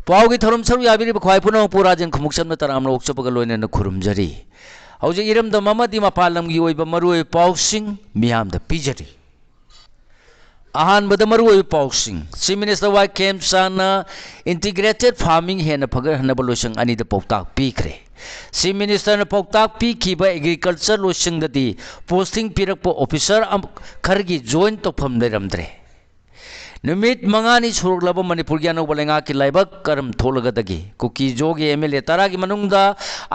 पावगी थरम सरू याबिरी बख्वाई पुनो पुराजन खमुक्सम तराम लोकसभा लोइने न खुरुमजरी हौजे इरम द ममदी मपालम गी ओइबा मरुए पाउसिंग मियाम द पिजरी अहान बद मरुए पाउसिंग सी मिनिस्टर वाई केम साना इंटीग्रेटेड फार्मिंग हेन फगर हनब लोइसंग अनि द पौताक पीखरे सी मिनिस्टर ने पौताक पीखिबा एग्रीकल्चर लोइसंग ददी पोस्टिंग पिरकपो ऑफिसर खरगी जॉइन तोफम लेरमद्रे निमित मंगानी सुरगलब मणिपुर की अनौब लेंगा की लाइबक करम थोलगदगी कुकी जोगी एमएलए तरा की मनुंगदा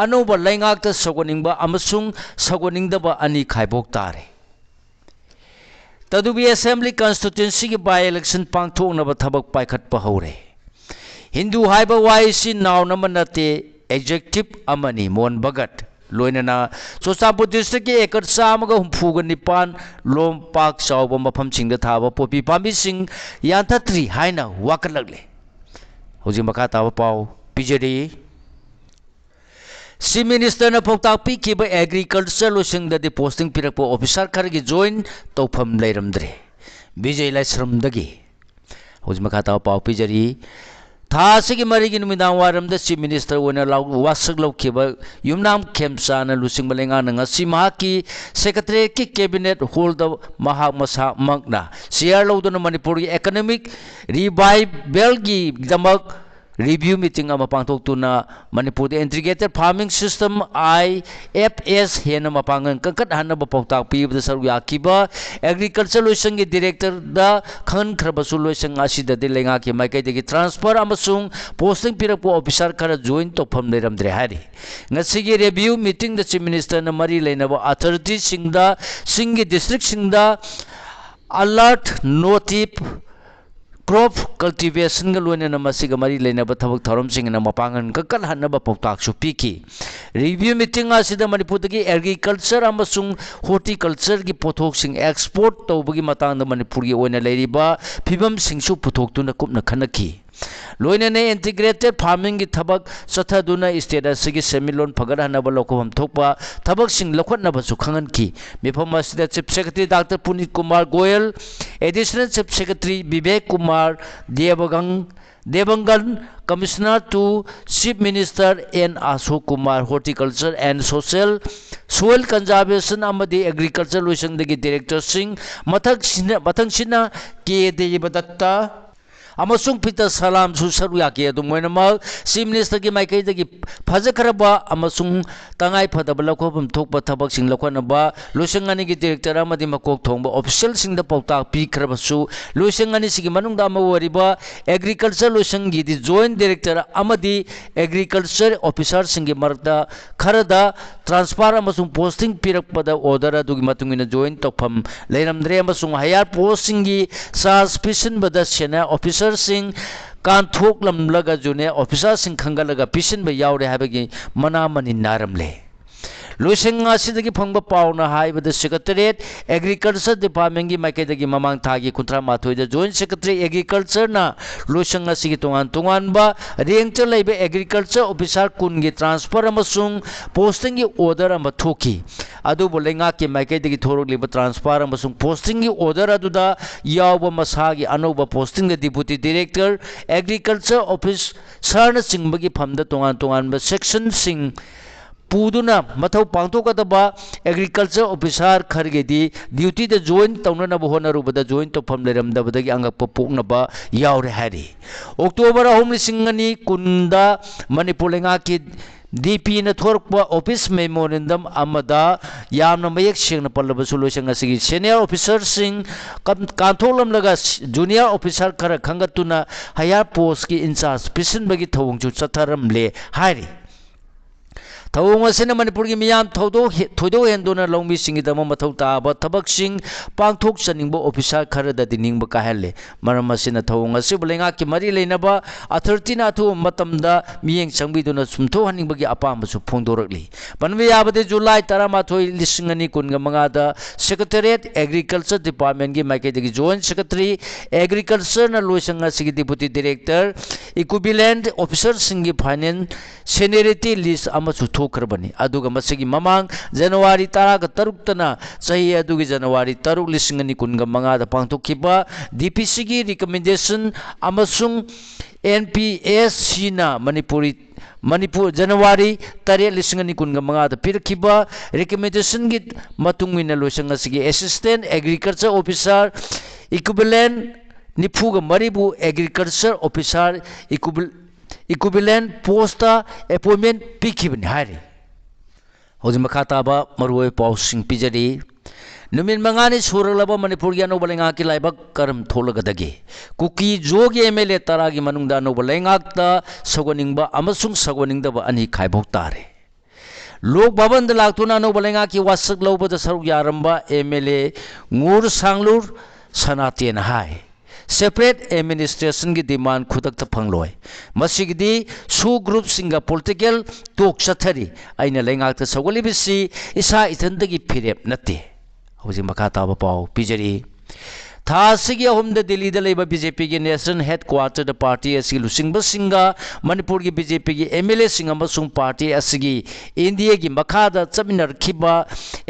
अनौब लेंगा त सगोनिंगबा अमसुंग सगोनिंगदबा अनि खाइबोक तारे तदुबी असेंबली कॉन्स्टिट्यूएंसी की बाय इलेक्शन पांगथोंगनबा थबक पाइखटपा हौरे हिंदू हाइबा वाइसी नाव नमनते एडजेक्टिव अमनी मोहन भगत लोइनना चोचापुर डिस्ट्रिक्ट के एकड़ चामग हुंफुग निपान लोम पाक चाव मफम सिंह थाब पोपी पामी सिंह यांथत्री हाइना वाकलगले हौजी मखा ताब पाव पिजरी सी मिनिस्टर ने पौताक पीखिबा एग्रीकल्चर लोइसंगददि पोस्टिंग पिरकपो ऑफिसर खरगी जॉइन तौफम लेरमद्रे विजय लाइसरमदगी हौजी मखा ताब पाव पिजरी थासी मरीगी नुमिदां वारमद चीफ मिनिस्टर वासक लौखिबा युमनाम खेमचाना लुसिंग बलेंगा ngasi mahaki secretary की कैबिनेट होल द महाक मसा मगना शेयर लौदन मणिपुर की इकोनॉमिक रिवाइवल की दमक रिव्यू मीटिंग पांथोक्तुना Manipur integrated farming system IFS हेन मपांगन कंकट हनब पौताक पीबद सरू याकीबा एग्रीकल्चर लोइसंग की डायरेक्टर दा खन खरबसु लोइसंग असिददि लेंगा की माइकैदगी ट्रांसफर अमसुंग पोस्टिंग पिरकपो ऑफिसर खर जॉइन तोफम लेरमद्रे हारि ngasi review meeting the chief minister न मरी लेनब अथॉरिटी सिंग डिस्ट्रिक्ट सिंग अलर्ट नोटिफ क्रॉप कल्टिवेशन लोइनना मसिग मरी लेनब थबक थरम सिंगना मपांगन ककल हनब पौताक पीखी रिव्यू मीटिंग असिदा मणिपुर एग्रीकल्चर अमसुंग हॉर्टिकल्चर की पोथोक्सिंग एक्सपोर्ट तौबगी मतांग मणिपुर की ओइना लेरिबा फिबम सिंगसु पुथोक्तुना कुपना खनखी लोइनने इंटीग्रेटेड फार्मिंग की थबक चथदुना स्टेट असगी सेमिलोन फगरहनब लोकफम थोकपा थबक सिंग लखनबसु खंगनखी मिफम असिदा chief secretary doctor Puneet Kumar Goyal additional chief secretary Vivek Kumar Dewangan commissioner to chief minister N Ashok Kumar horticulture and soil conservation agriculture लोइसंगदगी डायरेक्टर सिंह मथंगसिना के देवदत्ता अमसुंग पीटर सलाम सरू याके मोइनमक चीफ मिनिस्टर की माइकैदगी फजखरबा अमसुंग तंगाई फदब लखोफम थोकपा थबकसिंग लखनब लोइसंग अनि की डायरेक्टर अमदि मकोक थोंग ऑफिशियल सिंग द पौताक पीखरबसु लोइसंग अनि सिगी मनुंग अम वरिबा एग्रीकल्चर लोइसंग की जॉइंट डायरेक्टर अमदि एग्रीकल्चर ऑफिसर सिंग की मरदा खरदा ट्रांसफर अमसुंग पोस्टिंग पिरकपद ऑर्डर अदुगी मतुंगिना जॉइंट तोफम लेरमद्रे अमसुंग हायर पोस्टिंग की सास पिसनबद सेना ऑफिसर सिंह कांथोकलमलगा जूनियर ऑफिसर सिंह खंगलगा पिसन बे यावरे हाबगी मना मनि नारमले लोइसंग असिदगी फंगबा पावना हाइबद सेक्रेटरीट एग्रीकल्चर डिपार्टमेंट की माइकैदगी ममांग थागी कुंत्रा माथोइद जॉइंट सेक्रेटरी एग्रीकल्चर ना लोइसंग असिगी तोंगान रेंक लेबे एग्रीकल्चर ऑफिसर कुन की ट्रांसफर अमसुंग पोस्टिंग की ऑर्डर अम थोकी अदुबो लेंगा की माइकैदगी थोरगलिबा ट्रांसफर अमसुंग पोस्टिंग की ऑर्डर अदुदा यावबा मसागी अनौबा posting deputy director agriculture officer न चिंबगी फमद तोंगान सेक्शन सिंह पूदुना मथौ पांथोकदबा एग्रीकल्चर ऑफिसर खरगेदी ड्यूटी द जॉइन तौननब होनरुबद जॉइन तोफम लेरमदबदगी अंगप पोकनबा यावरे हारि अक्टोबर 2020 मणिपुर लेंगा की DP न थोरप ऑफिस मेमोरेंडम अमदा यामना मयक सेंगना पल्लबसु लोइसंग असिगी सीनियर ऑफिसर सिंह कांथोलमलगा जूनियर ऑफिसर खर खंगतुना हायर पोस्ट की इंचार्ज पिसनबगी थौंगचु चथरमले हारि थौंग असिना मणिपुर की मियाम थोदो हेंदोना लौमी सिंगिदम मथौ ताब थबक सिंह पांथोक चनिंग ऑफिसर खरददि निंग काहले मरम असिना थौंग असि बुलेंगा की मरी लेनबा अथॉरिटी ना अथु मतमदा मियेंग संबिदुना सुमथो हनिंगबगी अपामसु फोंदोरकली पनबे याबदे जुलाई 13 दा सेक्रेटरीट एग्रीकल्चर डिपार्टमेंट की माइकैदगी जॉइंट सेक्रेटरी एग्रीकल्चर ना लोइसंग असिगी डिप्यूटी डायरेक्टर इक्विवेलेंट ऑफिसर सिंह की फाइनेंस सीनियरिटी लिस्ट अमसु थोखरबनी अदुगा मसिगी ममांग जनवरी 13 सही अदुगी जनवरी 3 दा पांथोखिबा DPC की रिकमेंडेशन अमसुंग NPSC ना मणिपुर जनवरी 3 दा पिरखिबा रिकमेंडेशन की मतुंगिना लोइसंग असिगी असिस्टेंट एग्रीकल्चर ऑफिसर इक्विवेलेंट निफुग मरीबू agriculture officer equivalent post appointment पीखिबनि हारि होजि मखा ताबा मरुओय पाउसिंग पिजरी नुमिन मंगानी सुरलबा मणिपुर की अनौब लेंगा की लाइबक करम थोलगदगे कुकी जोगी MLA तरा की मनुंगदा अनौब लेंगाकता सगोनिंगबा अमसुंग सगोनिंगदबा अनि खाइबोक तारे लोक भवन द लाक्तुना अनौब लेंगा की वासक लौबद सरुक यारंबा MLA ngूर सांगलूर सनातेन हाय सेपरेट एडमिनिस्ट्रेशन की डिमांड खुदक फंगलोय मसिगदी सु ग्रुप सिंगा पॉलिटिकल टोक चथरी अइना लेंगाक सगोलिबिसी इसा इथंदगी फिरेप नते होजि मखा ताबा पाव पिजरी थासिगी अहुम द दिल्ली द लेबा BJP की नेशनल हेडक्वार्टर द पार्टी असि लुसिंग बसिंगा मणिपुर की BJP की MLA सिंग अमसुंग पार्टी असि इंडिया की मखा द चमिनर खिबा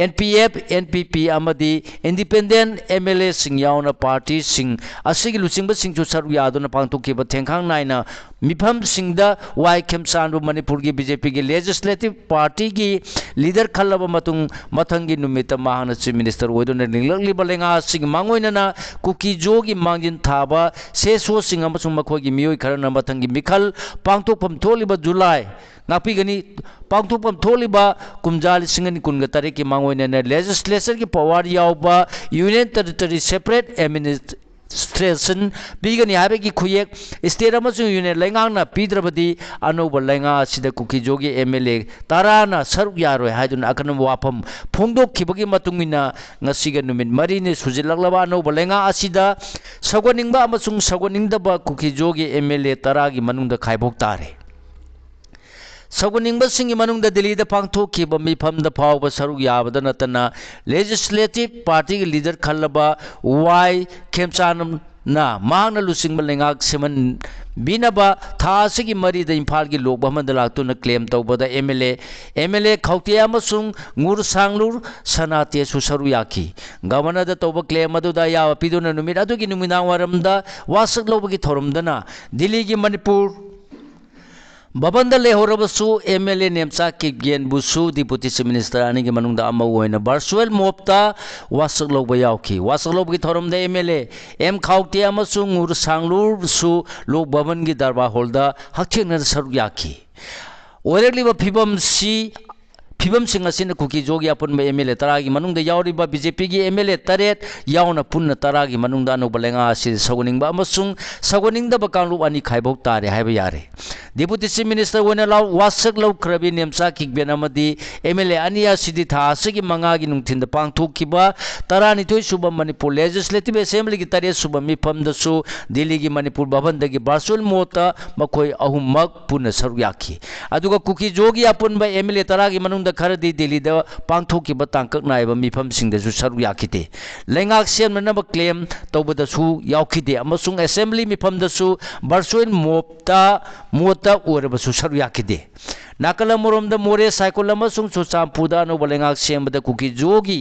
NPF NPP अमदी इंडिपेंडेंट MLA सिंग यावना पार्टी सिंग असि लुसिंग बसिंग चु सरु यादुना पांगतोखिबा थेंखांग नाइना मिफम सिंह वाई खेमसान मणिपुर की BJP की लेजिस्लेटिव पार्टी की लीडर खलब मथंग की नुमित महान चीफ मिनिस्टर ओइदुना लिंगलगलिबा लेंगा सिंह मांगोइनना कुकी जो की मांगिन थाबा सेसो सिंह अमसुंग मखोगी मियोय खरना मथंग की मिखल पांगतोकफम थोलिबा जुलाई नापीगनी पांगतोकफम थोलिबा कुमजा 2019 की मांगोइनना लेजिस्लेचर की पावर यावबा यूनियन टेरिटरी सेपरेट एडमिनिस्ट्रेशन पीगनी हाबे की खुयेक स्टेट अमसुंग यूनियन लेंगांगना पीद्रबदी अनौब लेंगा सिदा कुकी जोगी MLA ताराना सरुक यारोय हाइदुना अकनम वाफम फोंदोखिबगी मतुंगिना ngasiga numin marini sujilaklaba अनौब लेंगा असिदा सगोनिंगबा अमसुंग सगोनिंगदबा कुकी जोगी MLA तारागी मनुंगदा खाइबोक तारे सगोनिंगबा सिंगी मनुंगदा दिल्ली दा पांगथोखिबा मिफम दा फावबा सरुक याबदा नतना लेजिस्लेटिव पार्टी की लीडर खल्लबा वाई खेमचानम ना मांगना लुसिंग लेंगाक सेमन बिनबा थासिगी मरी द इम्फाल की लोक भवन द लाक्तुना क्लेम तौबदा MLA खौते अमसुंग ngूर सांगलूर सनाते सुसरु याखी गवर्नर द तौबा क्लेम अदुदा या पिदुना नुमित अदुगी नुमिना वारमदा वासक लौबगी थोरमदना दिल्ली की मणिपुर भवन लेहरबसु MLA नेमचा किगेन बुसु डिप्यूटी चीफ मिनिस्टर अनि के मनुंग अमा ओइना वर्चुअल मोपता वासक लौब यावखी वासक लौबगी थोरमदा MLA M खाउते अमसु ngूर सांगलूर सु लोक भवन की दरबार हॉलदा हक्थेंगना सरुक याखी ओइरलिबा फिबम सिंह असिन कुकी जोगी अपन MLA तरा की मनुंग यावरिबा BJP की MLA तरेत यावना पुन्न तरा की मनुंग अनौब लेंगा असि सगोनिंगबा अमसुंग सगोनिंगदबा कांगलुप अनि खाइबोक तारे हाइबा यारे डिप्यूटी चीफ मिनिस्टर ओइना लाव वासक लौख्रबी नेमचा किगबेन अमदी MLA अनि असिदि थासगी मंगा की नुंथिंद पांगथोखिबा 12 सुबा मणिपुर लेजिस्लेटिव असेंबली की 3 सुबा मिफमदसु दिल्ली की मणिपुर भवन दगी वर्चुअल मोता मखोय अहुमक पुन्न सरुक याखी अदुगा कुकी जोगी अपन MLA तरा की मनुंग खरदी दिल्ली द पांगथोखिबा तांकक नायबा मिफम सिंगदसु सरुक याखिते लेंगाक सेमनबा क्लेम तौबदसु याखिते अमसुंग असेंबली मिफमदसु वर्चुअल मोता ओरबसु सरुक याखिते नाकल मोरमद मोरे साइकोल अमसुंग चुचामपुदा अनौब लेंगाक सेमबदा कुकी जोगी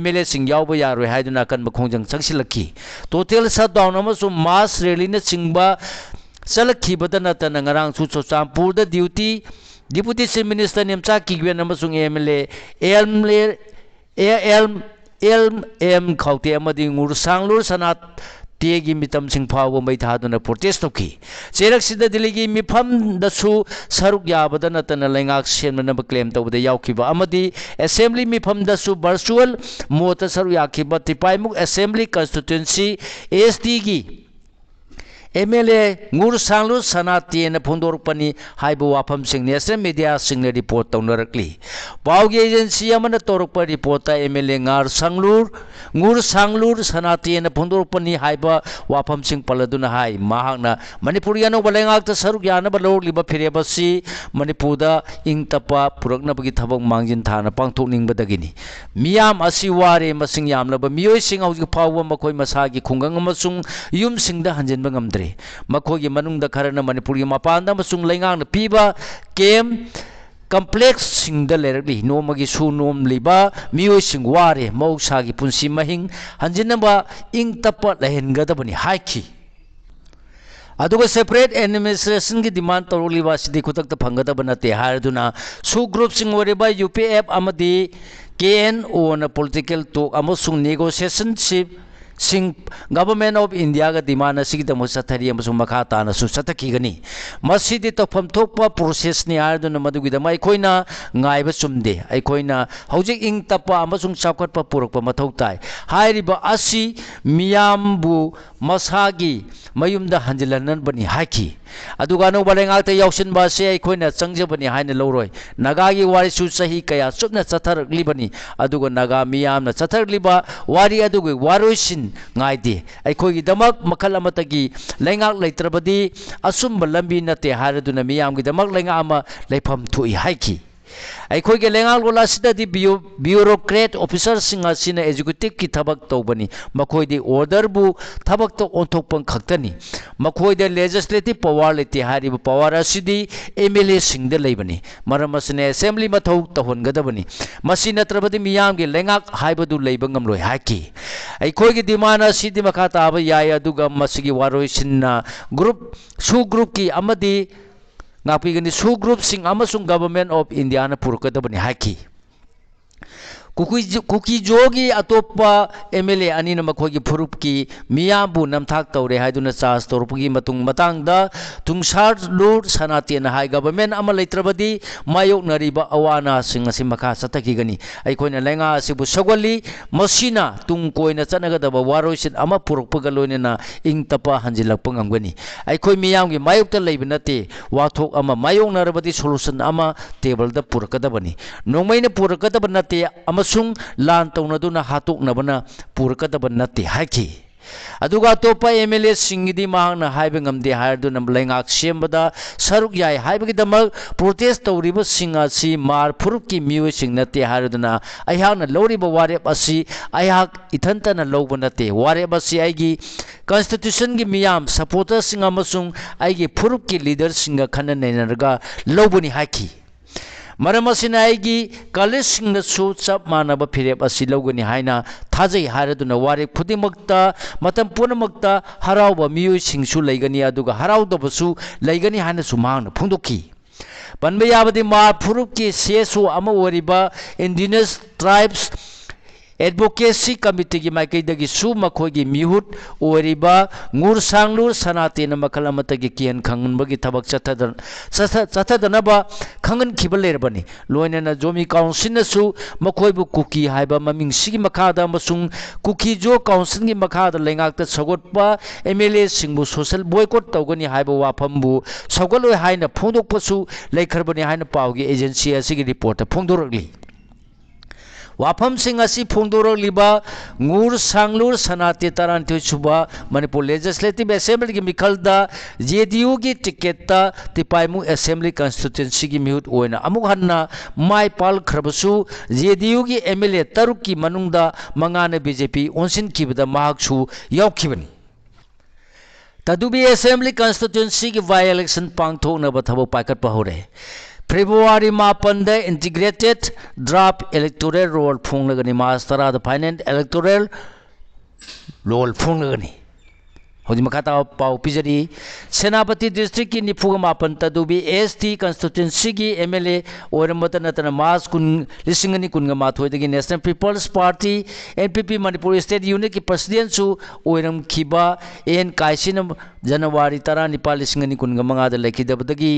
MLA सिंग यावबा यारोय हाइदुना कनब खोंजंग चंगसिलखी टोटल शटडाउन अमसुंग मास रैलीना चिंगबा चलखिबदा नतना ngarang चुचामपुदा duty deputy chief minister Nemcha Kipgen अमसुंग LM खाउते अमदी ngूर सांगलूर सनात तेगी मितम सिंह फाव मई थादुना प्रोटेस्ट तौखी चेरक्सिदा दिल्ली की मिफम दसु सरुक याबदा नतना लेंगाक सेमनब क्लेम तौबदा यावखिबा अमदी असेंबली मिफम दसु वर्चुअल मोत सरुक याखिबा तिपाइमुक असेंबली कंस्टिट्यूएंसी SD की MLA ngूर सांगलूर सनातेन फोंदोरपनी हाइबो वाफम सिंह नेशनल मीडिया सिंह रिपोर्ट तौनरकली पावगी एजेंसी अमन तौरप रिपोर्ट MLA ngूर सांगलूर सनातेन फोंदोरपनी हाइबा वाफम सिंह पलदुना हाई महांगना मणिपुर अनौब लेंगाक सरुक यानब लौरलिबा फिरेबसी मणिपुरदा इंगतपा पुरकनबगी थबक मांगिन थाना पांगथोकनिंगबदगिनी मियाम असि वारे मसिंग यामलब मियोय सिंह हौजिक फाव मखोय मसागी खुंगंग अमसुंग युम सिंगदा हंजिनबा मखोगी मनुंगदा खरना मणिपुर की मपानदा मसुंग लेंगांग पीबा केम complex sing the lerli no magi su nom liba miyo sing ware mausa gi punsi mahing hanjinaba ing tapa lahen gada bani haiki aduga separate administration ki demand toroli wasidi kutak ta phangada banate haraduna su group sing wariba UPF amadi KNO na political talk amasung negotiation sing government of India ga demand asigi da musathari amasung makata na su sataki gani masidi to pham thokpa process ni haraduna madugi da mai koina ngai ba sumde ai koina hojik ing tapa amasung chapkat pa purak pa mathau tai hairiba asi miyambu masagi mayumda hanjilanan bani haki aduga no balengal te yaushin ba se koina changje bani haina loroi naga gi wari su sahi kaya chupna chathar libani aduga naga miyam na chathar liba wari aduga waroisin ngaide ai khoi gi damak makal amatagi lengak leitrabadi asum lambi na te haraduna miyam gi damak lenga ama lepham thui haiki अखोई के लेंगाल गोला सिददी bureaucrat officer Singh असिना executive की थबक तौबनी मखोइदि order बु थबक तो ओंथोकपन खक्तनी मखोइदे legislative power लेते Harib power असिदि MLA Singh दे लेबनी मरम असने assembly मथौ तहोनगदबनी मसि नत्रबदि मियाम के लेंगाक हाइबदु लेब ngamloi हाकी अखोई के डिमांड असिदि मखा ताब याय अदुगा मसिगी वारोइ सिन्ना ग्रुप सु ग्रुप की अमदि नापीगनी सु ग्रुप सिंह अमसुंग गवर्नमेंट ऑफ इंडिया ना पुरकदबनी हाकी कुकी जोगी अतोपा एमएलए अनी न मखोगी फुरुप की मियाबु नमथाक तौरे हाइदुना चार्ज तौरपगी मतुंग मतंगदा तुंगसार लूर सनाते न हाई गवर्नमेंट अमा लेत्रबदी मायोक नरिबा अवाना सिंह असि मखा सतकीगनी अइखोइना लेंगा असिबु सगोली मसिना तुंग कोइना चनगदबा वारोइसिन अमा पुरुपगा लोइनेना इंग तपा हंजिलकपा ngamgani अइखोइ मियामगी मायोकता लेब नते वाथोक अमा मायोक नरबदी सोल्यूशन अमा टेबल दा पुरकदबनी नोंमैना पुरकदब नते अमसुंग लान तौनदुना हातोकनबना पुरकदब नते हाकी अदुगा तोपा एमएलए सिंगदी मांगना हाइबे ngamde हायरदुना लेंगाक सेमबदा सरुक याय हाइबगी दमक प्रोटेस्ट तौरिबा सिंग असि मार फुरुक की मियो सिंग नते हायरदुना अयाकना लौरिबा वारेप असि अयाक इथंतना लौब नते वारेप असि आइगी कॉन्स्टिट्यूशन की मियाम सपोर्टर सिंग अमसुंग आइगी फुरुक की लीडर सिंग खनन नैनरगा लौबनी हाकी मरम असिना आइगी कॉलेज सिंग सु चप मानब फिरेप असि लौगनी हाइना थाजै हारदुना वारे खुदिमक्ता मतम पुनमक्ता हराउब मियो सिंगसु लैगनी अदुगा हराउदबसु लैगनी हाइना सुमांग फोंदोकी पनबे याबदि मा फुरुक की सेसु अमा ओरिबा इंडिजिनस ट्राइब्स एडवोकेसी कमिटी की माइकैदगी सु मखोगी मिहुत ओरिबा nguर सांगलुर सनातेन मखल अमतगी कियन खंगनबगी थबक चथदनबा खंगन खिबलेरबनी लोइनना जोमी काउंसिल सु मखोइबु कुकी हाइबा ममिंग सिगी मखादा मसुंग कुकी जो काउंसिल की मखादा लेंगाकता सगोटपा एमएलए सिंगबु सोशल बॉयकॉट तौगनी हाइबा वाफमबु सगोलोय हाइना फोंदोकपसु लेखरबनी हाइना पावगी एजेंसी असिगी रिपोर्ट फोंदोरगली वाफम सिंह असि फोंदोरलिबा nguर सांगलुर सनाते तरांथि सुबा मणिपुर लेजिस्लेटिव असेंबली की मिखलदा जेडीयू की टिकेट तिपाइमु असेंबली कॉन्स्टिट्यूएंसी की मिहुत ओइना अमुक हन्ना माय पाल खरबसु जेडीयू की एमएलए तरुक की मनुंगदा मंगाने बीजेपी ओनसिन किबदा माहकसु यावखिबनी तदुबी असेंबली कॉन्स्टिट्यूएंसी की बाय इलेक्शन पांगथोकनबा थबो पाइकट पहौरे February 5 integrated draft electoral roll फुंगलगनी मार्च 10 फाइनल इलेक्टोरल रोल फुंगलगनी होजी मखाता पाउ पिजरी सेनापति डिस्ट्रिक्ट की निफुग मापन तदुबी एसटी कॉन्स्टिट्यूएंसी की एमएलए ओरमत नतना मार्च लिसिंगनी कुनगा माथोइदगी national people's party NPP Manipur state unit की प्रेसिडेंट सु ओरम खिबा एन काइसिन जनवरी 19 लिसिंगनी कुनगा मंगाद लेखिदबदगी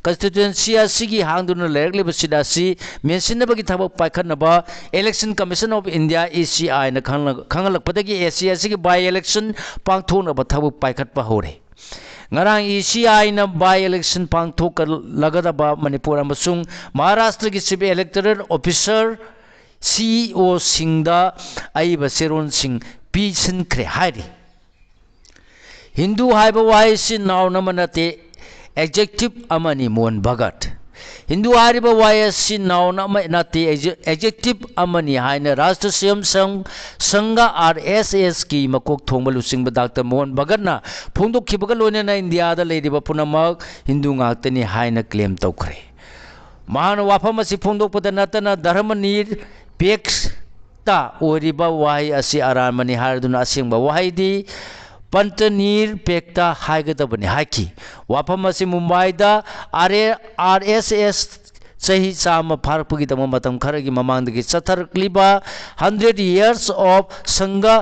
कॉन्स्टिट्यूएंसी असिगी हांगदुना लेरगलिबसिदासी मेंसिनबगी थबक पाइखनबा election commission of India ECI न खंगलकपदगी एसीआई की बाय इलेक्शन पांगथोनबा थबक पाइखटपा होरे ngarang ECI na by election pangthok lagadaba Manipur amasung Maharashtra ki chief electoral officer CEO singda aiba seron sing pisin khre hairi Hindu haiba wai sin naw namanate adjective amani mon bhagat Hindu hariba YSC now nati adjective amani haina Rashtra Swayam Sangha RSS ki makok thongbalu singba Dr. Mohan Bhagat na phongdokhibaga loinena India da leiriba punamak Hindu ngaktani haina claim tawkhre मान वाफम असी फोंदोकपदा नतना धर्म नीर PECS ता ओरिबा वाही असी अरामनी हारदुना असिंगबा वाहीदी पंत नीर पेक्ता हाइगदबनी हाइकी वाफम असी मुंबईदा RSS सही चाम फारपगीदम मतम खरगी ममांदगी चथरक्लिबा 100 years of संगा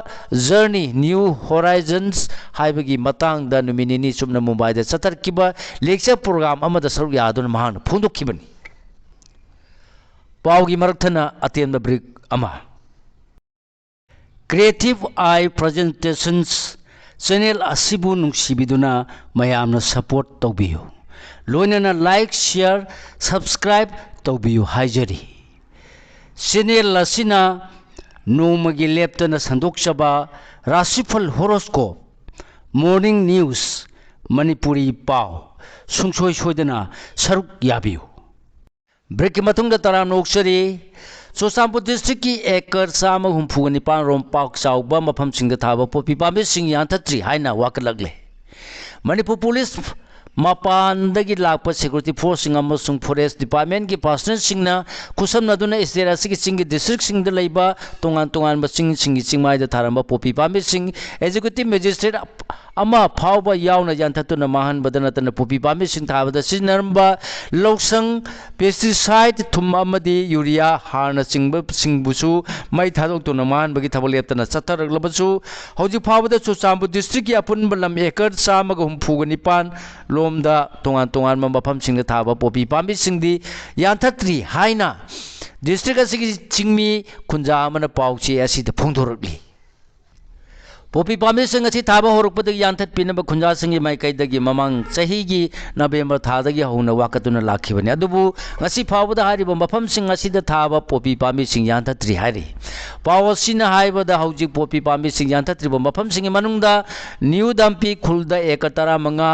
जर्नी न्यू होराइजन्स हाइबगी मतांग दा नुमिनिनी सुमना मुंबईदा चथरकिबा लेक्चर प्रोग्राम अमदा सरुक यादुन महान फोंदोखिबनी पावगी मरकथना अतेंदा ब्रेक अमा क्रिएटिव आई प्रेजेंटेशंस चैनल असिबु नुंसिबिदुना मयामना सपोर्ट तौबियो लोइनना लाइक शेयर सब्सक्राइब तौबियो हाइजरी चैनल असिना नोमगी लेप्तना संदोक्चबा राशिफल होरोस्कोप मॉर्निंग न्यूज मणिपुरी पाव सुंसोय सोयदना सरुक याबियो ब्रेक की मतुंगदा तराम नोक्सरी चुरचांपुर डिस्ट्रिक्ट की एकर 134 रोम पाक चाउबा मफम सिंग थाबा पोपी पामे सिंग यांथत्री हाइना वाकलगले मणिपुर पुलिस मपानदगी लाप सिक्योरिटी फोर्स सिंग अमसुंग फॉरेस्ट डिपार्टमेंट की पर्सनल सिंगना खुसमनदुना इस्टेट असि चिंग डिस्ट्रिक्ट सिंग द लैबा तोंगान तोंगान बसिंग सिंग चिंगमाय द थारंबा पोपी पामे सिंग एग्जीक्यूटिव मजिस्ट्रेट अमा फावबा यावना यांथतुना महान बदनतन पोपी पामे सिंग थाबदा सिनरंबा लौसंग पेस्टिसाइड थुम अमदी यूरिया हारना चिंग सिंगबुसु मै थादोक्तुना महान बगी थबलेतना चथरगलबसु हौजि फावदा चुरचांपुर डिस्ट्रिक्ट की अपुन बलम एकर 134 लोमदा तोंगान तोंगान मफम सिंग थाबा पोपी पामे सिंगदी यांथत्री हाइना डिस्ट्रिक्ट असि चिंगमी खुंजा अमना पाउची असिद फोंदोरगली पोपी पामे सिंग असि थाबा होरकपदगी यांथत पिनबा खुंजा सिंगी माइकैदगी ममांग चहीगी नवेम्बर थादगी हौना वाकतुना लाखिबनी अदुबु ngasi फावदा हारिबा मफम सिंग असिदा थाबा पोपी पामे सिंग यांथत्री हारि पावसिना हाइबदा हौजिक पोपी पामे सिंग यांथत्रिबा मफम सिंग मनुंगदा न्यू दम्पी खुलदा 115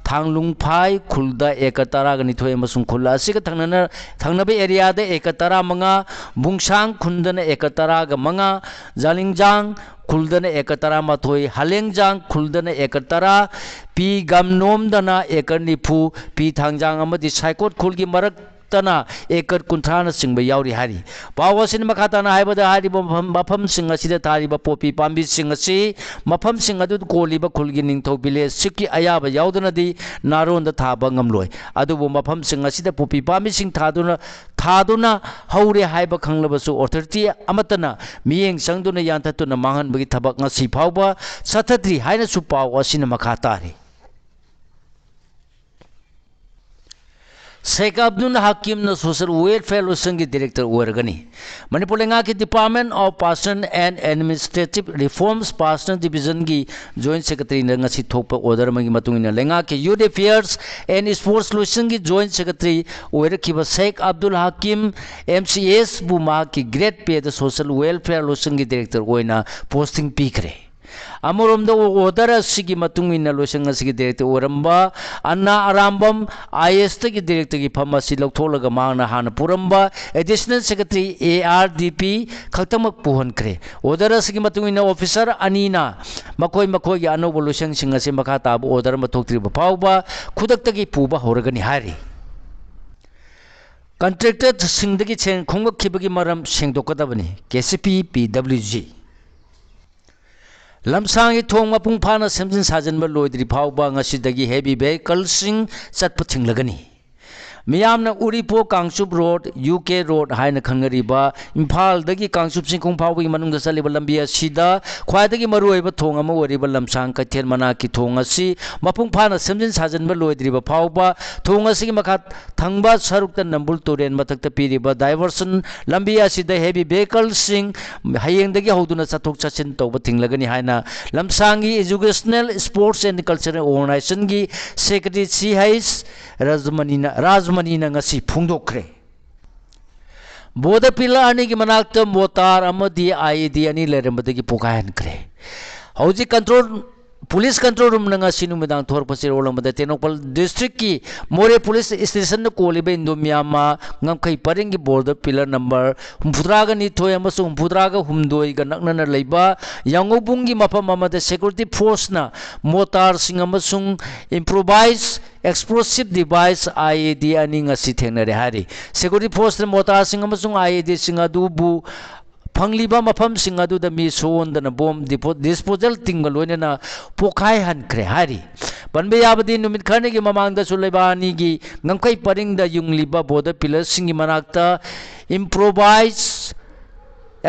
थांगलुंगफाई खुलदा 112 अमसुंग खुला असिगा थंगनबे एरियादा 115 बुंगसांग खुंदना 115 जालिंगजांग खुलदना 113 हालेंगजांग खुलदना 110 पी गमनोमदना 1 पी थांगजांग अमदी साइकोट खुलगी मरक तना एकर कुंथाना सिंग यावरी हारी पावसिन मखाताना हाइबदा हारिबो मफम सिंग असिदा थारिबा पोपी पाम्बी सिंग असि मफम सिंग अदु कोलिबा खुलगी निंगथौ विलेज सिक्की अयाबा यावदनादी नारोंदा थाबा ngamloi अदुबो मफम सिंग असिदा पोपी पाम्बी सिंग थादुना हौरे हाइबा खंगलबसु ऑथोरिटी अमतना मियेंग संगदुना यांथतुना मांगनबगी थबक ngasi फावबा सथत्री हाइना सु पाव असिना मखातारी शेख अब्दुल हकीम सोशल वेलफेयर लोसन की डायरेक्टर ओरगनी मणिपुर लेंगा की department of personal and administrative reforms personal division की जॉइंट सेक्रेटरी नंगसी थोप ऑर्डर मंगी मतुंगिना लेंगा के youth affairs and sports lotion की joint secretary ओरखिबा Sheikh Abdul Hakim MCS बुमा की ग्रेड पे द सोशल वेलफेयर लोसन की डायरेक्टर ओइना पोस्टिंग पीखरे अमरोमदा ऑर्डर असिगी मतुंगिना लोसन असिगी डायरेक्टर ओरंबा अन्ना आरामबम IS की डायरेक्टर की फम असि लौथोलगा मांगना हान पुरंबा एडिशनल सेक्रेटरी ARDP खतमक पुहनख्रे ऑर्डर असिगी मतुंगिना ऑफिसर अनीना मखोय मखोय अनोबो लोसन सिंग असे मखा ताब ऑर्डर मथोक्त्रिबा फावबा खुदक्तगी पुबा होरगनी हारी कॉन्ट्रैक्टर सिंगदगी चेन खोंगखिबगी मरम सेंगदोकदबनी KCP PWG लमसांगी थोंग मपुंग फाना सेमजिन साजनबा लोइद्रि फावबा ngasiदगी हेवी वेहिकल सिंग Chatap थिंगलगनी मियामना उरिपो कांगसुप road UK road हाइना खंगरिबा Imphal दगी कांगसुप सिंखों फावबगी मनुंगदा चलिबा लंबी असिदा ख्वाइदगी मरुओइबा थोंग अमा ओरिबा लमसांग कैथेल मना की थोंग असि मपुंग फाना सेमजिन साजनबा लोइद्रिबा फावबा थोंग असिगी मखा थंगबा सरुकता नंबुल तुरेन मथक्ता पीरिबा डाइवर्सन लंबी असिदा हेवी वेहिकल सिंग हयेंदगी हौदुना चथोक चचिन तौबा थिंगलगनी हाइना लमसांगी educational sports and cultural organization की secretary CH Rajmani ngasi phungdokre boda pila ani ki manakta motar amadi IED ani lerambadagi pokahan kre hauji control police control room नंगा सिनुमिदांग थोरपसे रोलमदा तेनोपल डिस्ट्रिक्ट की मोरे पुलिस स्टेशन कोलिबे इंदोमियामा ngam paring gi border pillar number humpudraga ni thoi amasu humpudraga humdoi ga naknana leiba yangobung gi mapam amada security force na motar sing amasung improvise explosive device IED ani ngasi thengnare hari security force na motar sing amasung IED sing adu bu फंगलीबा मफम सिंगादु द मी सोन द bomb disposal तिंगलोने ना पोखाय हनख्रे हारी बनबे याबदी नुमित खरने की ममांग द सुलेबानी की ngमखै परिंग द युंगलीबा बॉर्डर पिलर सिंगी मनाक्ता इम्प्रोवाइज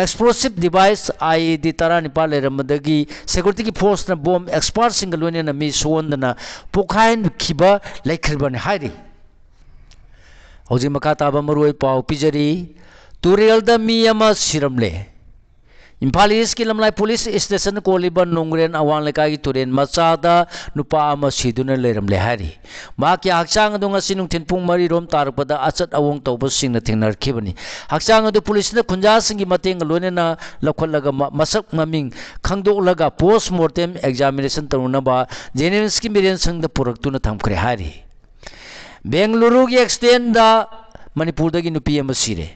एक्सप्लोसिव डिवाइस IED तरा निपा लेरमदगी सिक्योरिटी की फोर्स ना बॉम एक्सपर्ट सिंगलोने ना मी सोन द ना पोखाय खिबा लेखरबन हारी हौजी मका ताबा मरुई पाव पिजरी तुरेल द मियामा सिरमले इम्फाल ईस्ट की लमलाई पुलिस स्टेशन कोलिबन नोंगरेन अवान लेका की तुरेन मचादा नुपा अमा सिदुना लेरमले हारी मा की हक्चांग दुंगा सिनुंग थिनपुंग मरी रोम तारपदा अचत अवोंग तौब सिंग न थेंगनरखिबनी हक्चांग दु पुलिस न खुंजा सिंगी मतेंग लोनेना लखलगा मसक ममिंग खंगदोलगा पोस्टमार्टम एग्जामिनेशन तरुनबा जेनेरल्स की मिरेन संग द पुरक्तुना थमखरे हारी बेंगलुरु की एक्सटेंड द मणिपुर दगी नुपी अमा सिरे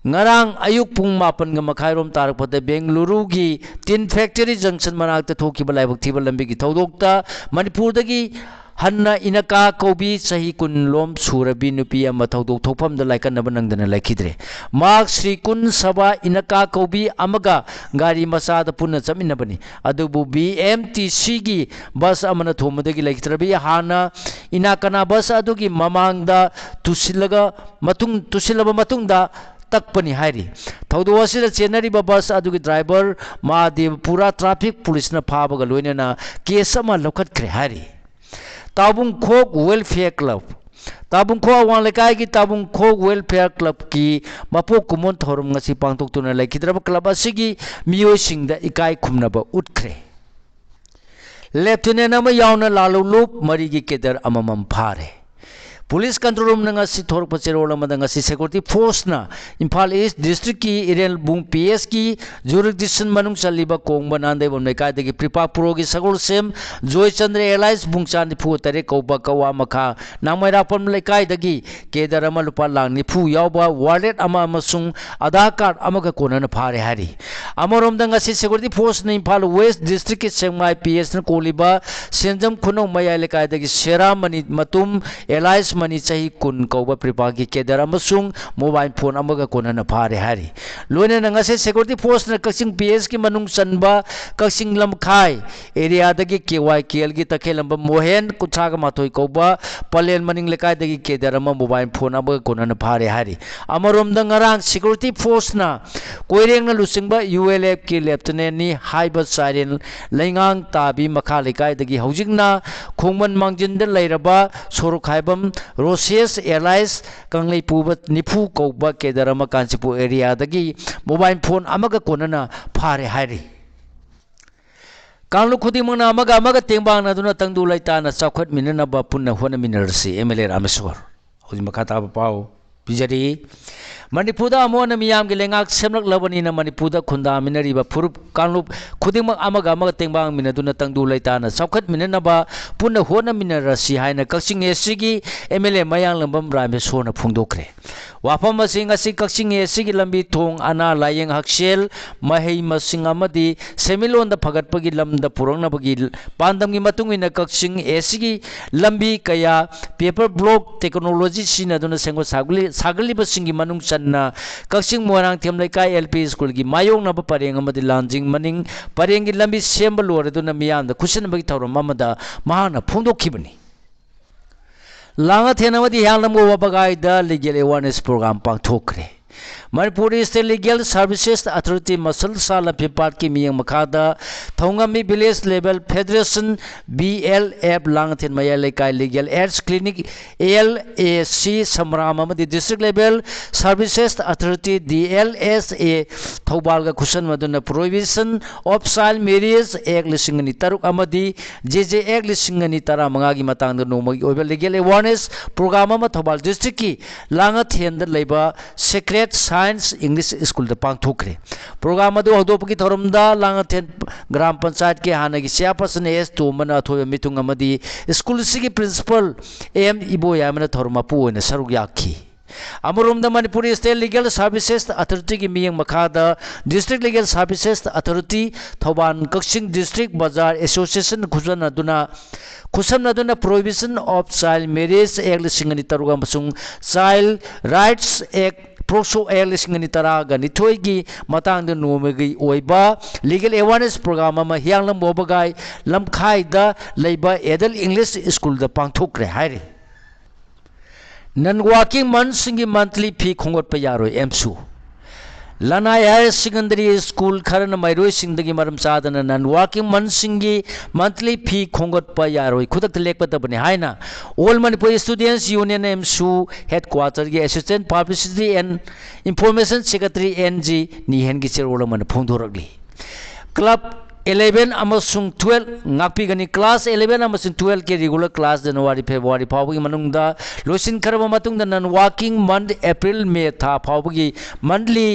ngarang ayuk pung mapan nga makhairom tarakpata Bengaluru gi tin factory junction manakta thokiba laibak thiba lambi gi thodokta Manipur dagi hanna inaka kobi sahi kun lom surabi nupi ama thodok thopam da laikan naba nangdana laikidre mak Sri kun saba inaka kobi amaga gari masa da punna chaminabani adubu BMTC gi bus amana thomadagi laikitrabi hana inakana bus adugi mamangda tusilaba matung da तकपनी हारी थौदो असिदा चेनरी बस अदुगी driver Mahadev पूरा traffic police न फाबगा लोइनेना case अमा लौखटख्रे हारी ताबुंग खोक welfare club ताबुंग खो अवां लेकाई की ताबुंग खोक welfare club की मपो कुमोन थौरम ngasi पांगतोक्तुना लेखिद्रब क्लब असिगी मियोइसिंगदा इकाई खुमनबा उठख्रे लेफ्टिनेंट अमा यावना लालुलुप मरीगी केदर अममम फारे पुलिस कंट्रोल रूम नंगा सी थोर पचेरोल मदंगा सी सिक्योरिटी फोर्स ना इम्फाल ईस्ट डिस्ट्रिक्ट की इरेल बुंग PS की जुरिडिक्शन मनुंग चलीबा कोंग बनांदे बम लेकाय दगी प्रिपा प्रो की सगुल सेम जोय चंद्र एलाइस बुंग चांदी फु तरे कौबा कवा मखा नामैरा पम लेकाय दगी केदर अमा लुपा लांग निफु यावबा वालेट अमा अमसुंग आधार कार्ड अमगा कोनन फारे हारी अमरोम दंगा सी सिक्योरिटी फोर्स ने इम्फाल वेस्ट डिस्ट्रिक्ट की सेंगमाई PS न कोलिबा सेंजम खुनो मया लेकाय दगी शेरा मनी मतुम एलाइस मनी चाही कुन कौबा प्रिपा की केदर अमसुंग मोबाइल फोन अमगा कोनन फारे हारी लोने नंगासे सिक्योरिटी फोर्स न कक्सिंग PS की मनुंग चनबा कक्सिंग लमखाई एरिया दगी KYKL की तखेलंब मोहेन कुछाग माथोई कौबा पलेन मनिंग लेकाय दगी केदर अम मोबाइल फोन अमगा कोनन फारे हारी अमरोम दंगरांग सिक्योरिटी फोर्स ना कोइरेंग न लुसिंगबा ULF की लेफ्टिनेंट नि हाइब साइरेन लेंगांग ताबी मखा लेकाय दगी हौजिंगना खोंगमन मांगजिन द लैरबा सोरुखाइबम रोसेस एयरलाइंस कंगले पुब निफु कौबा केदरम कांचीपुर एरिया दगी मोबाइल फोन अमगा कोनना फारे हारी कांगलु खुदिमना अमगा तेंबांग नदुना तंगदु लैताना चौखट मिननबा पुन्ना होना मिनरसी MLA रामेश्वर हौजि मखा ताबा पाओ पिजरी मणिपुर अमोन मियाम के लेंगाक सेमलक लबनीना मणिपुर खुंदा मिनरीबा फुरुप कांगलुप खुदिमक अमगा तेंबांग मिनदुना तंगदु लैताना चौखट मिननबा पुन्ना होना मिनरसी हाइना कक्सिंग एससी MLA मयांग लंबम रामेश्वरना फोंदोखरे वाफम मसिंग असि कक्सिंग एससी लंबी थोंग अना लायेंग हक्सेल महै मसिंग अमदी सेमिलोन द फगटपगी लमद पुरंगनबगी पांदमगी मतुंगिना कक्सिंग एससी लंबी कया पेपर ब्लॉक टेक्नोलॉजी सिनदुना सेंगो सागली बसिंगी मनुंग चन्ना कक्सिंग मोरांग थेमलेकाय LP स्कूल की मायोंगनब परेंग अमदी लांजिंग मनिंग परेंगी लंबी सेंब लोरदुना मियाम द खुशनबगी थौरम अमदा महाना फोंदोखिबनी लांगा थेनवदी ह्यांगलमगो वबगाई द लीगल अवेयरनेस प्रोग्राम पांगथोखरे Manipur State Legal Services Authority Masal Sala Pipat ki miyang makada Thongami Village Level Federation BLF Langthin Maya Lekai Legal Aids Clinic ALAC Samrama the District Level Services Authority DLSA Thobalga Kushan Maduna Prohibition of Child Marriage Act Lisingani Taruk Amadi JJ Act Lisingani Tara Mangagi Matang the Nomagi Legal Awareness Program Thobal District ki Langathin the Labor Secret ꯃꯦꯠ science English ꯁ꯭ꯀꯨꯜꯗ ꯄꯥꯡꯊꯣꯛꯈ꯭ꯔꯦ ꯄ꯭ꯔꯣꯒ꯭राꯝ ꯑꯗꯨ ꯍꯧꯗꯣꯛꯄꯒꯤ ꯊꯧꯔꯝꯗ Langathel gram ꯄꯟꯆꯥꯌꯠꯀꯤ ꯍꯥꯟꯅꯒꯤ ꯆꯦꯌꯔꯄꯔꯁꯟ S ꯇꯣꯝꯕꯅ ꯑꯊꯣꯏꯕ ꯃꯤꯊꯨꯡ ꯑꯃꯗꯤ school ꯑꯁꯤꯒꯤ principal M ꯏꯕꯣꯌꯥꯏꯃꯅ ꯊꯧꯔꯝ ꯃꯄꯨ ꯑꯣꯏꯅ ꯁꯔꯨꯛ ꯌꯥꯈꯤ ꯑꯃꯔꯣꯝꯗ ꯃꯅꯤꯄꯨꯔꯤ ꯁ꯭ꯇꯦꯠ ꯂꯤꯒꯦꯜ ꯁꯥꯔꯚꯤꯁꯦꯁ ꯑꯊꯣꯔꯤꯇꯤꯒꯤ ꯃꯤꯠꯌꯦꯡ ꯃꯈꯥꯗ district legal services authority Thoubal Kakching district bazaar association ꯈꯨꯠꯁꯝꯅꯗꯨꯅ prohibition of child marriage act 2003 ꯑꯃꯁꯨꯡ ꯆꯥꯏꯜ ꯔꯥꯏꯠꯁ ꯑꯦꯛ ꯄ꯭ꯔꯣꯛꯁꯣ ꯑꯦꯛ 2012ꯒꯤ ꯃꯇꯥꯡꯗ ꯅꯣꯡꯃꯒꯤ ꯑꯣꯏꯕ ꯂꯤꯒꯦꯜ ꯑꯦꯋꯥꯔꯅꯦꯁ ꯄ꯭ꯔꯣꯒ꯭ꯔꯥꯝ ꯑꯃ ꯍꯤꯌꯥꯡꯂꯝ ꯋꯥꯕꯒꯥꯏ ꯂꯝꯈꯥꯏꯗ ꯂꯩꯕ ꯑꯦꯗꯜ ꯏꯪꯂꯤꯁ ꯁ꯭ꯀꯨꯜꯗ ꯄꯥꯡꯊꯣꯛꯈ꯭ꯔꯦ ꯍꯥꯏꯔꯤ ꯅꯟ ꯋꯥꯔꯀꯤꯡ ꯃꯟꯁꯤꯡꯒꯤ ꯃꯟꯊꯂꯤ ꯐꯤ ꯈꯣꯝꯒꯠꯄ ꯌꯥꯔꯣꯏ ꯑꯦꯝꯁꯨ ꯂꯅꯥꯏ ꯍꯥꯌꯔ ꯁꯦꯀꯦꯟꯗꯔꯤ ꯁ꯭ꯀꯨꯜ ꯈꯔꯅ ꯃꯍꯩꯔꯣꯏꯁꯤꯡꯗꯒꯤ ꯃꯔꯝ ꯆꯥꯗꯅ ꯅꯟ ꯋꯥꯔꯀꯤꯡ ꯃꯟꯁꯤꯡꯒꯤ ꯃꯟꯊꯂꯤ ꯐꯤ ꯈꯣꯝꯒꯠꯄ ꯌꯥꯔꯣꯏ ꯈꯨꯗꯛꯇ ꯂꯦꯞꯀꯗꯕꯅꯤ ꯍꯥꯏꯅ ꯑꯣꯜ ꯃꯅꯤꯄꯨꯔ ꯁ꯭ꯇꯨꯗꯦꯟꯠꯁ ꯌꯨꯅꯤꯌꯟ ꯑꯦꯝꯁꯨ ꯍꯦꯗꯀ꯭ꯋꯥꯇꯔꯒꯤ assistant publicity and information secretary N G. ꯅꯤꯍꯦꯟꯒꯤ ꯆꯦꯔꯣꯜ ꯑꯃꯅ ꯐꯣꯡꯗꯣꯔꯛꯂꯤ ꯀ꯭ꯂꯕ 11 ꯑꯃꯁꯨꯡ 12 ꯉꯥꯛꯄꯤꯒꯅꯤ ꯀ꯭ꯂꯥꯁ 11 ꯑꯃꯁꯨꯡ 12 ꯀꯤ ꯔꯤꯒꯨꯂꯔ ꯀ꯭ꯂꯥꯁ ꯖꯅꯋꯥꯔꯤ ꯐꯦꯕ꯭ꯔꯨꯋꯥꯔꯤ ꯐꯥꯎꯕꯒꯤ ꯃꯅꯨꯡꯗ ꯂꯣꯏꯁꯤꯟꯈ꯭ꯔꯕ ꯃꯇꯨꯡꯗ ꯅꯟ ꯋꯥꯔꯀꯤꯡ ꯃꯟꯊ ꯑꯦꯄ꯭ꯔꯤल ꯃꯦ ꯊꯥ ꯐꯥꯎꯕꯒꯤ ꯃꯟꯊꯂꯤ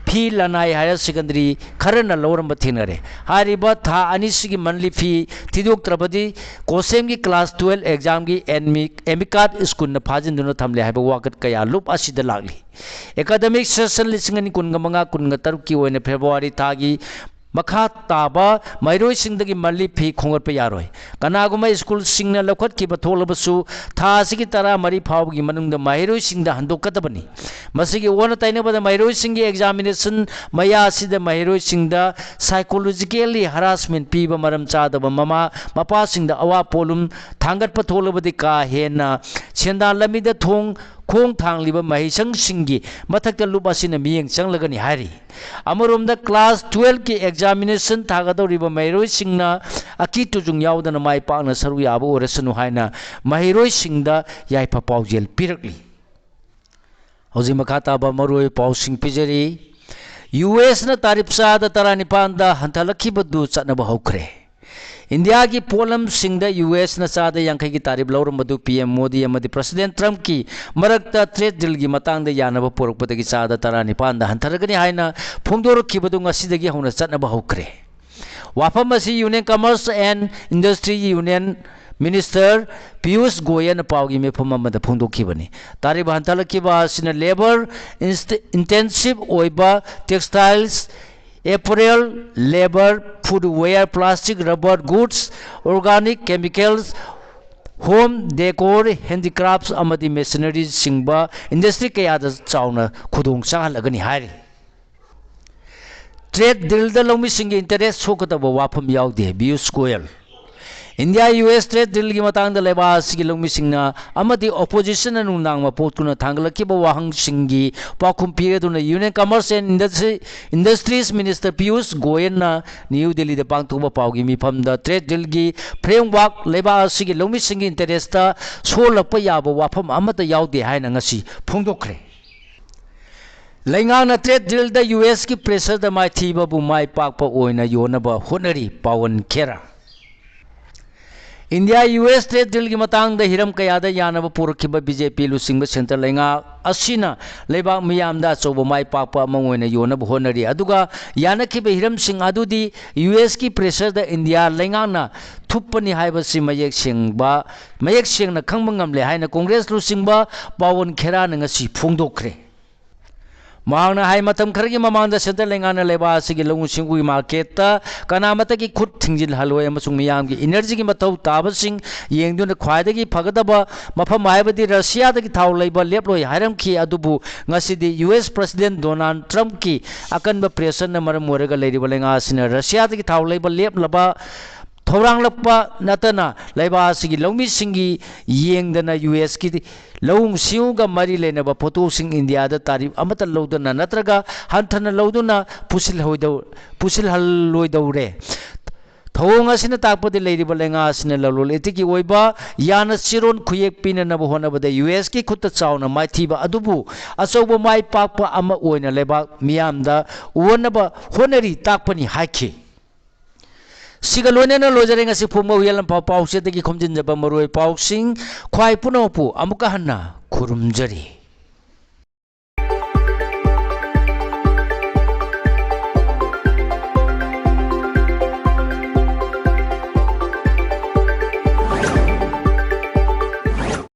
ꯐꯤ ꯂꯅꯥꯏ ꯍꯥꯌꯔ ꯁꯦꯀꯦꯟꯗꯔꯤ ꯈꯔꯅ ꯂꯧꯔꯝꯕ ꯊꯦꯡꯅꯔꯦ ꯍꯥꯏꯔꯤꯕ ꯊꯥ ꯑꯅꯤꯁꯤꯒꯤ ꯃꯟꯊꯂꯤ ꯐꯤ ꯊꯤꯗꯣꯛꯇ꯭ꯔꯕꯗꯤ ꯀꯣꯁꯦꯝꯒꯤ ꯀ꯭ꯂꯥꯁ 12 ꯑꯦꯛꯖꯥꯝꯒꯤ ꯑꯦꯃꯤꯀꯥꯠ ꯁ꯭ꯀꯨꯜꯅ ꯐꯥꯖꯤꯟꯗꯨꯅ ꯊꯝꯂꯦ ꯍꯥꯏꯕ ꯋꯥꯀꯠ ꯀꯌꯥ ꯂꯨꯞ ꯑꯁꯤꯗ ꯂꯥꯛꯂꯤ ꯑꯦꯀꯥꯗꯦꯃꯤꯛ ꯁꯦꯁꯟ 2015-16ꯒꯤ ꯑꯣꯏꯅ ꯐꯦꯕ꯭ꯔꯨꯋꯥꯔꯤ ꯊꯥꯒꯤ ꯃꯈꯥ ꯇꯥꯕ ꯃꯍꯩꯔꯣꯏꯁꯤꯡꯗꯒꯤ ꯃꯟꯊꯂꯤ ꯐꯤ ꯈꯣꯝꯒꯠꯄ ꯌꯥꯔꯣꯏ ꯀꯅꯥꯒꯨꯝꯕ ꯁ꯭ꯀꯨꯜꯁꯤꯡꯅ ꯂꯧꯈꯠꯈꯤꯕ ꯊꯣꯛꯂꯕꯁꯨ ꯊꯥ ꯑꯁꯤꯒꯤ 13 ꯐꯥꯎꯕꯒꯤ ꯃꯅꯨꯡꯗ ꯃꯍꯩꯔꯣꯏꯁꯤꯡꯗ ꯍꯟꯗꯣꯛꯀꯗꯕꯅꯤ ꯃꯁꯤꯒꯤ ꯑꯣꯟꯅ ꯇꯩꯅꯕꯗ ꯃꯍꯩꯔꯣꯏꯁꯤꯡꯒꯤ ꯑꯦꯛꯖꯥꯃꯤꯅꯦꯁꯟ ꯃꯌꯥ ꯑꯁꯤꯗ ꯃꯍꯩꯔꯣꯏꯁꯤꯡꯗ ꯁꯥꯏꯀꯣꯂꯣꯖꯤꯀꯦꯜꯂꯤ ꯍꯔꯥꯁꯃꯦꯟ ꯄꯤꯕ ꯃꯔꯝ ꯆꯥꯗꯕ ꯃꯃꯥ ꯃꯄꯥꯁꯤꯡꯗ ꯑꯋꯥ ꯄꯣꯠꯂꯨꯝ ꯊꯥꯡꯒꯠꯄ ꯊꯣꯛꯂꯕꯗꯤ ꯀꯥ ꯍꯦꯟꯅ ꯁꯦꯟꯗꯥꯟ ꯂꯝꯕꯤꯗ ꯈꯣꯡ ꯊꯥꯡꯂꯤꯕ ꯃꯍꯩꯁꯪꯁꯤꯡꯒꯤ ꯃꯊꯛꯇ ꯂꯨꯞ ꯑꯁꯤꯅ ꯃꯤꯠꯌꯦꯡ ꯆꯪꯂꯒꯅꯤ ꯍꯥꯏꯔꯤ ꯑꯃꯔꯣꯝꯗ ꯀ꯭ꯂꯥꯁ 12 ꯀꯤ ꯑꯦꯛꯖꯥꯃꯤꯅꯦꯁꯟ ꯊꯥꯒꯗꯧꯔꯤꯕ ꯃꯍꯩꯔꯣꯏꯁꯤꯡꯅ ꯑꯀꯤ ꯇꯨꯖꯨꯡ ꯌꯥꯎꯗꯅ ꯃꯥꯏ ꯄꯥꯛꯅ ꯁꯔꯨꯛ ꯌꯥꯕ ꯑꯣꯏꯔꯁꯅꯨ ꯍꯥꯏꯅ ꯃꯍꯩꯔꯣꯏꯁꯤꯡꯗ ꯌꯥꯏꯐ ꯄꯥꯎꯖꯦꯜ ꯄꯤꯔꯛꯂꯤ ꯍꯧꯖꯤꯛ ꯃꯈꯥ ꯇꯥꯕ ꯃꯔꯨꯑꯣꯏꯕ ꯄꯥꯎꯁꯤꯡ ꯄꯤꯖꯔꯤ ꯌꯨꯑꯦꯁꯅ ꯇꯥꯔꯤꯞ ꯆꯥꯗ 19ꯗ ꯍꯟꯊꯍꯜꯂꯛꯈꯤꯕꯗꯨ ꯆꯠꯅꯕ ꯍꯧꯈ꯭ꯔꯦ ꯏꯟꯗꯤꯌꯥꯒꯤ ꯄꯣꯠꯂꯝꯁꯤꯡꯗ ꯌꯨꯑꯦꯁꯅ ꯆꯥꯗ 50ꯒꯤ ꯇꯥꯔꯤꯞ ꯂꯧꯔꯝꯕꯗꯨ ꯄꯤꯑꯦꯝ ꯃꯣꯗꯤ ꯑꯃꯗꯤ ꯄ꯭ꯔꯁꯤꯗꯦꯟꯠ ꯇ꯭ꯔꯝꯞꯀꯤ ꯃꯔꯛꯇ ꯇ꯭ꯔꯦꯗ ꯗꯤꯜꯒꯤ ꯃꯇꯥꯡꯗ ꯌꯥꯅꯕ ꯄꯨꯔꯛꯄꯗꯒꯤ ꯆꯥꯗ 19ꯗ ꯍꯟꯊꯔꯒꯅꯤ ꯍꯥꯏꯅ ꯐꯣꯡꯗꯣꯔꯛꯈꯤꯕꯗꯨ ꯉꯁꯤꯗꯒꯤ ꯍꯧꯅ ꯆꯠꯅꯕ ꯍꯧꯈ꯭ꯔꯦ ꯋꯥꯐꯝ ꯑꯁꯤ union commerce and industry union minister Piyush ꯒꯣꯌꯜꯅ ꯄꯥꯎꯒꯤ ꯃꯤꯐꯝ ꯑꯃꯗ ꯐꯣꯡꯗꯣꯛꯈꯤꯕꯅꯤ ꯇꯥꯔꯤꯞ ꯍꯟꯊꯍꯜꯂꯛꯈꯤꯕ ꯑꯁꯤꯅ ꯂꯦꯕꯔ ꯏꯟꯇꯦꯟꯁꯤꯚ ꯑꯣꯏꯕ ꯇꯦꯛꯁꯇꯥꯏꯜꯁ apparel, labor, footwear, plastic, rubber goods, organic chemicals, home decor, handicrafts amadi machinery singba industry kayada chauna khudong chahalagani hari trade deal da lomi singi interest sokataba wafam yaude bius coil India US trade deal gi matang da leba sigi longmi singna amadi opposition anu nang ma potuna thanglaki ba wahang singi pakhum pire duna Union Commerce and Industries Minister Piyush Goyal na New Delhi da pangthuba pawgi mifam da trade deal gi framework leba sigi longmi singi interest ta solakpa yaba wafam amata yaude haina ngasi phongdokhre Laingang na trade deal da US ki pressure da mai thiba bu mai pakpa oina yonaba honari Pawan Khera India US trade deal gi matang da hiram kayada yanaba purakhiba BJP lusingba center lainga asina leba miyam da choba mai pakpa mangoina yonaba honari aduga yanakhiba hiram sing adudi US ki pressure da India lainga na thupani haiba si mayek sengna khangba ngamle haina Congress lusingba Pawan Khera na ngasi phongdokhre Mahangna hai matam khargi mamangda center lengana leba asigi lungu singui market ta kanamata ki khut thingjil haloi amasung miyam gi energy gi mathau taba sing yengduna khwaidagi phagadaba mafam haibadi Russia dagi thau leiba leploi hairam ki adubu ngasidi US President Donald Trump ki akanba pressure na maram moraga leiriba lenga asina Russia dagi thau leiba leplaba Thorang lappa natana laiba sigi longmi singi yengdana US ki lawung siuga mari lenaba photo sing India da tarif amata lawdana natraga hanthana lawduna pusil halloidawre Thawong asina takpadi leiriba lenga asina lalol etiki oiba yana siron khuyek pinanaba honabada US ki khutta chauna mai thiba adubu achauba mai pakpa ama oina leba miyamda uwanaba honari takpani haikhi Sigalonena lojare ngasi phumba uyalam pau se dagi khomjin jaba maroi pau sing khwai punopu amuka hanna khurumjari